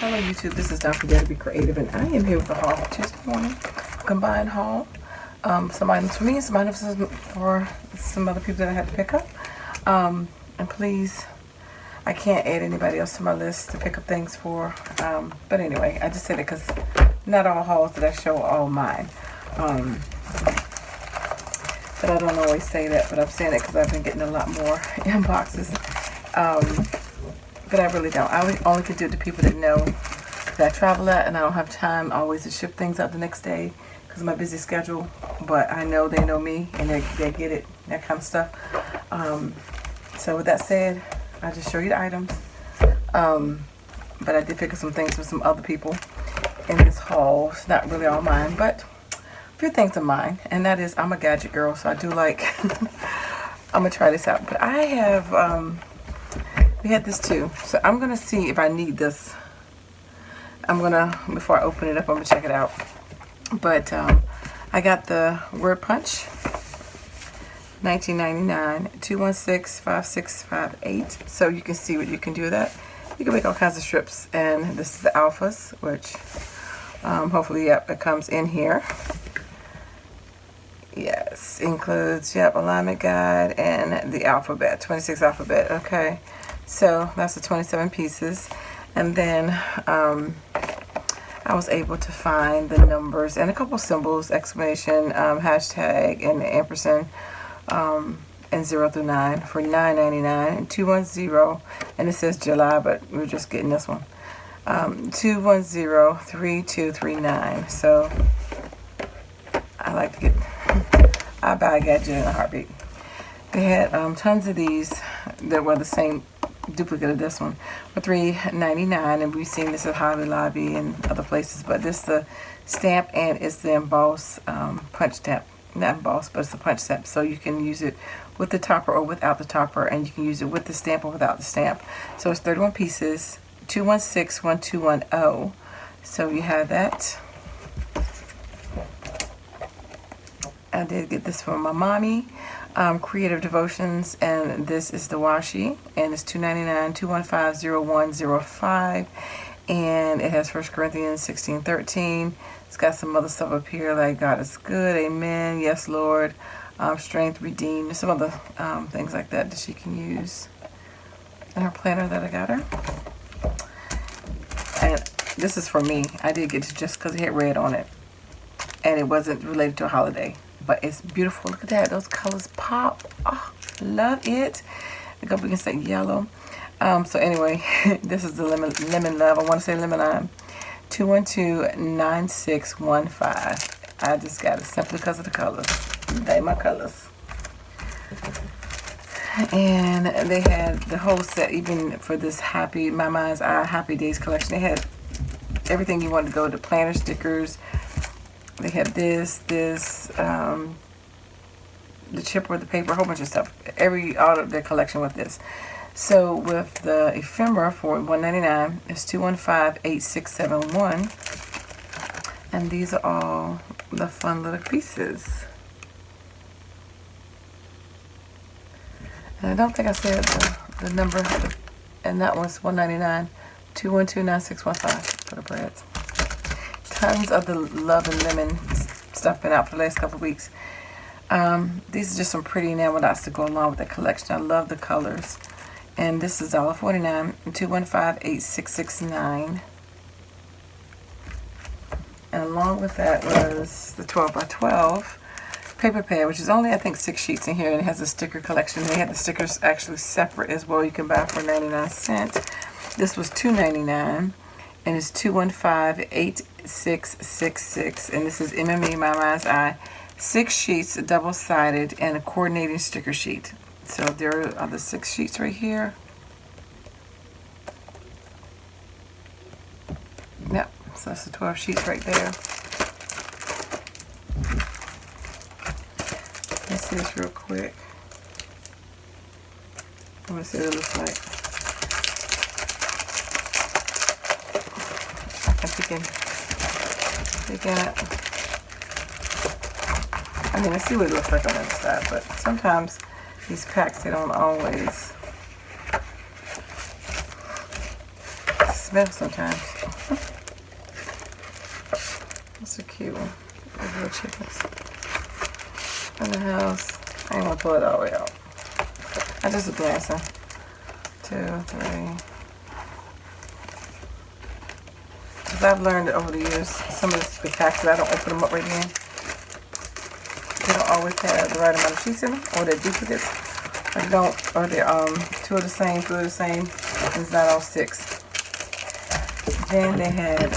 Hello YouTube, this is DaretoBeCreative, and I am here with the haul for Tuesday morning, combined haul. Some items for me, some items for some other people that I had to pick up. And please, I can't add anybody else to my list to pick up things for. But anyway, I just said it because not all hauls that I show are all mine. But I don't always say that, but I'm saying it because I've been getting a lot more inboxes. But I really don't. I only can do it to people that know that I travel at, and I don't have time always to ship things out the next day because of my busy schedule. But I know they know me, and they get it, that kind of stuff. So with that said, I'll just show you the items. But I did pick up some things for some other people in this haul. It's not really all mine, but a few things are mine, and that is I'm a gadget girl, so I do like. I'm gonna try this out, but I have. We had this too, so I'm gonna see if I need this. Before I open it up, I'm gonna check it out. But I got the word punch, $19.99, 216-5658. So you can see what you can do with that. You can make all kinds of strips, and this is the alphas, which hopefully, yep, it comes in here. Yes, includes, yep, alignment guide and the alphabet, 26 alphabet. Okay. So that's the 27 pieces, and then I was able to find the numbers and a couple symbols, exclamation, hashtag, and ampersand, and 0 through 9 for $9.99, and 210, and it says July, but we're just getting this one, 210-3239. So I like to get, I buy a gadget in a heartbeat. They had tons of these that were the same duplicate of this one for $3.99, and we've seen this at Hobby Lobby and other places. But this is the stamp, and it's the emboss punch stamp. Not emboss, but it's the punch stamp. So you can use it with the topper or without the topper, and you can use it with the stamp or without the stamp. So it's 31 pieces, 216-1210. So you have that. I did get this from my mommy. Creative Devotions, and this is the washi, and it's $2.99, 215-0105, and it has 1 Corinthians 16:13. It's got some other stuff up here like God is good, amen, yes Lord, strength, redeemed, some other things like that she can use in her planner that I got her. And this is for me. I did get it just because it had red on it, and it wasn't related to a holiday. But it's beautiful. Look at that. Those colors pop. Oh, love it. I hope we can say yellow. So anyway, this is the lemon love. I want to say lemon lime. 212-9615. I just got it simply because of the colors. They my colors. And they had the whole set, even for this Happy My Mind's Eye Happy Days collection. They had everything you wanted to go to, planner, stickers. They had this, the chipper, the paper, a whole bunch of stuff. All of their collection with this. So with the ephemera for $1.99, it's 215-8671. And these are all the fun little pieces. And I don't think I said the number, and that one's $1.99, 212-9615 for the breads. Tons of the Love and Lemon stuff been out for the last couple of weeks. These are just some pretty enamel dots to go along with the collection. I love the colors. And this is $1.49, 215-8669. And along with that was the 12 by 12 paper pad, which is only, I think, 6 sheets in here, and it has a sticker collection. They had the stickers actually separate as well. You can buy for 99 cents. This was $2.99. And it's 215-8666, and this is MME My Mind's Eye, 6 sheets, double-sided, and a coordinating sticker sheet. So there are the 6 sheets right here. Yep, so that's the 12 sheets right there. Let's see this real quick. I want to see what it looks like. Picking it. I mean, I see what it looks like on the other side, but sometimes these packs, they don't always smell sometimes. That's a cute one. Those little chickens in the house. I ain't gonna pull it all the way out. I just a glancing. 2, 3. Because I've learned over the years, some of the packs, I don't open them up right in. They don't always have the right amount of sheets in them, or they're duplicates. Or don't, or they're 2 of the same, 3 of the same. And it's not all 6. Then they had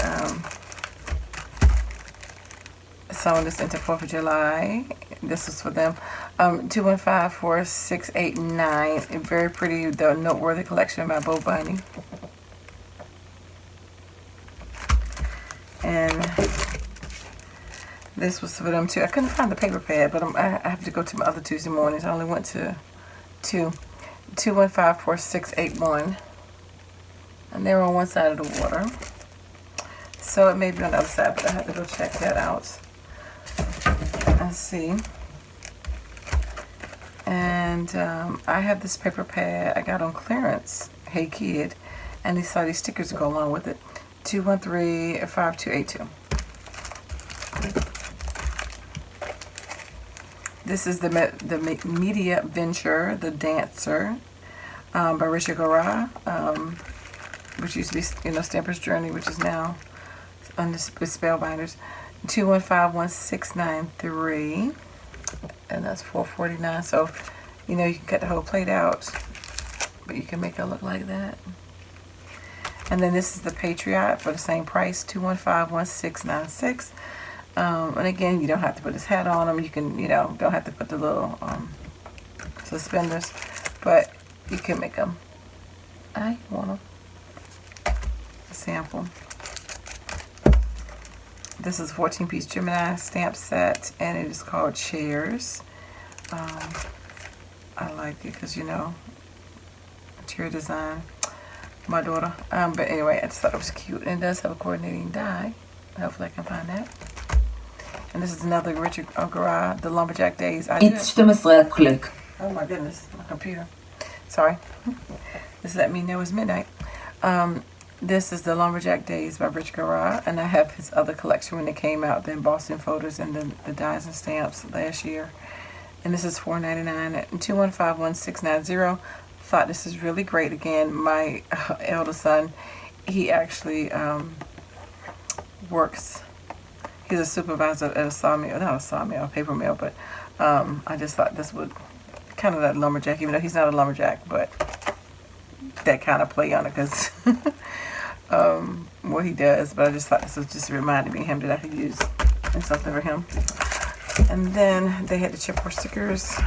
some of this into 4th of July. This was for them. 2154689. Very pretty, the Noteworthy collection by Bo Bunny. And this was for them too. I couldn't find the paper pad, but I have to go to my other Tuesday mornings. I only went to 2154681. And they were on one side of the water. So it may be on the other side, but I have to go check that out. Let's see. And I have this paper pad I got on clearance. Hey Kid. And these stickers to go along with it. 2135282. This is the Media Venture, The Dancer, by Richard Gara, which used to be, Stamper's Journey, which is now on the Spellbinders. 2151693, and that's $4.49. So, you can cut the whole plate out, but you can make it look like that. And then this is the Patriot for the same price, 2151696. And again, you don't have to put this hat on them. You can, don't have to put the little suspenders, but you can make them. I want them. Sample. This is a 14-piece Gemini stamp set, and it is called Chairs. I like it because, interior design. My daughter. But anyway, I just thought it was cute. And it does have a coordinating die. Hopefully I can find that. And this is another Richard Gara, The Lumberjack Days. Oh my goodness, my computer. Sorry. This let me know it's midnight. This is The Lumberjack Days by Richard Gara, and I have his other collection when it came out, the embossing photos and the dies and stamps last year. And this is $4.99 at 2151690. Thought this is really great. Again, my eldest son, he actually works. He's a supervisor at a sawmill, not a sawmill, a paper mill, but I just thought this would kind of that lumberjack, even though he's not a lumberjack, but that kind of play on it because what he does. But I just thought this was just reminded me of him that I could use in something for him. And then they had the chipboard stickers.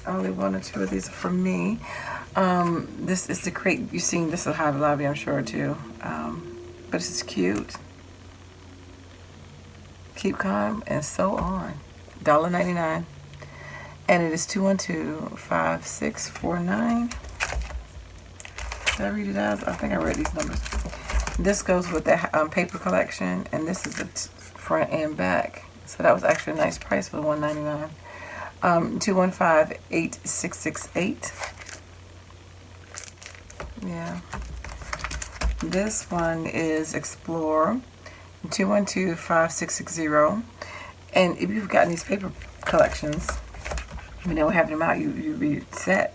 Only 1 or 2 of these are for me. This is the crate. You've seen this at Hobby Lobby, I'm sure, too. But this is cute. Keep calm and so on. $1.99. And it is 2125649. Did I read it out? I think I read these numbers. This goes with the paper collection, and this is the front and back. So that was actually a nice price for $1.99. 2158668. Yeah. This one is Explore. 2125660. And if you've gotten these paper collections, when they were having them out, you read set.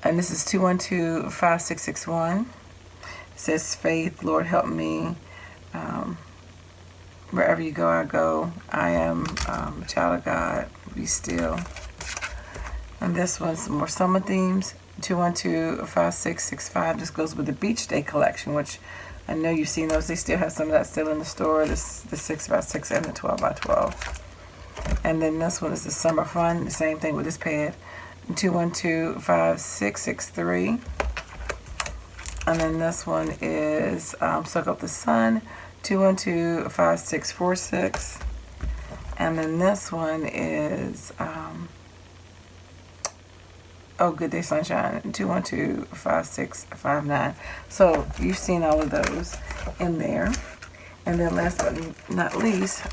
And this is 2125661. It says Faith, Lord help me. Wherever you go, I go. I am a child of God. Be still. And this one's some more summer themes. 2125665. This goes with the Beach Day collection, which I know you've seen those. They still have some of that still in the store. This the 6x6 and the 12x12. And then this one is the Summer Fun. The same thing with this pad. 2125663. And then this one is Soak Up the Sun. 2125646. And then this one is Oh Good Day Sunshine. 2125659. So you've seen all of those in there. And then last but not least,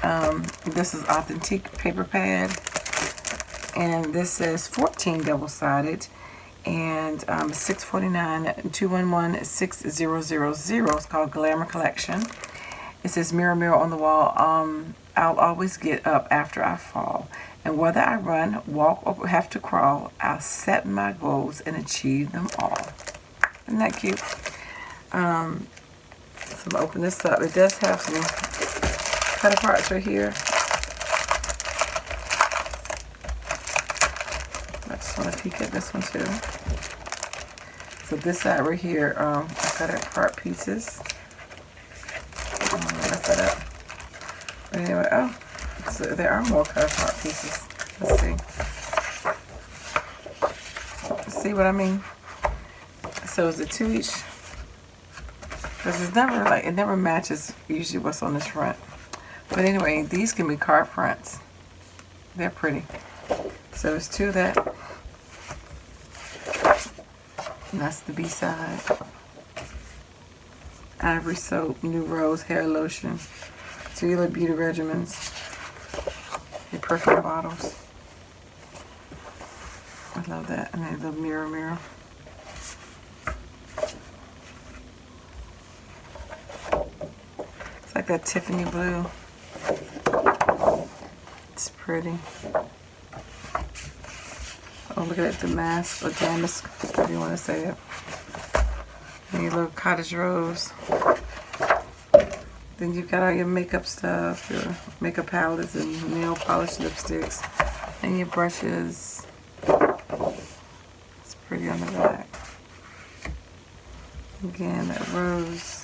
this is Authentic paper pad. And this is 14 double-sided. and $649 211-6000. It's called Glamour Collection. It says, mirror, mirror on the wall, I'll always get up after I fall. And whether I run, walk, or have to crawl, I'll set my goals and achieve them all. Isn't that cute? So I'm going to open this up. It does have some cut aparts right here. I just want to peek at this one too. So this side right here, I cut apart pieces. Mess that up. But anyway, oh, so there are more cut apart pieces. Let's see. See what I mean? So is it 2 each? Because it's never like, it never matches usually what's on this front. But anyway, these can be card fronts. They're pretty. So it's 2 of that. And that's the B side. Ivory soap, new rose hair lotion, 2 little beauty regimens, your perfume bottles. I love that. And then the mirror, mirror. It's like that Tiffany blue. It's pretty. Oh, look at that, damask or damask, whatever you want to say it. And your little cottage rose. Then you've got all your makeup stuff, your makeup palettes and nail polish lipsticks, and your brushes. It's pretty on the back. Again, that rose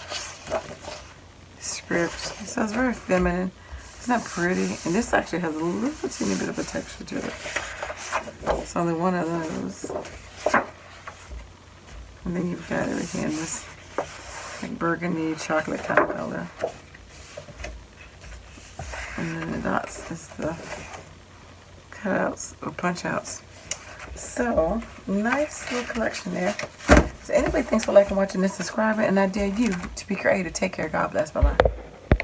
script. So it's very feminine. It's not pretty, and this actually has a little teeny bit of a texture to it. It's only one of those. And then you've got everything in this like burgundy chocolate kind of color. And then the dots is the cutouts or punch outs. So, nice little collection there. So anyway, thanks for liking, watching, and subscribing. And I dare you to be creative. Take care. God bless. Bye-bye.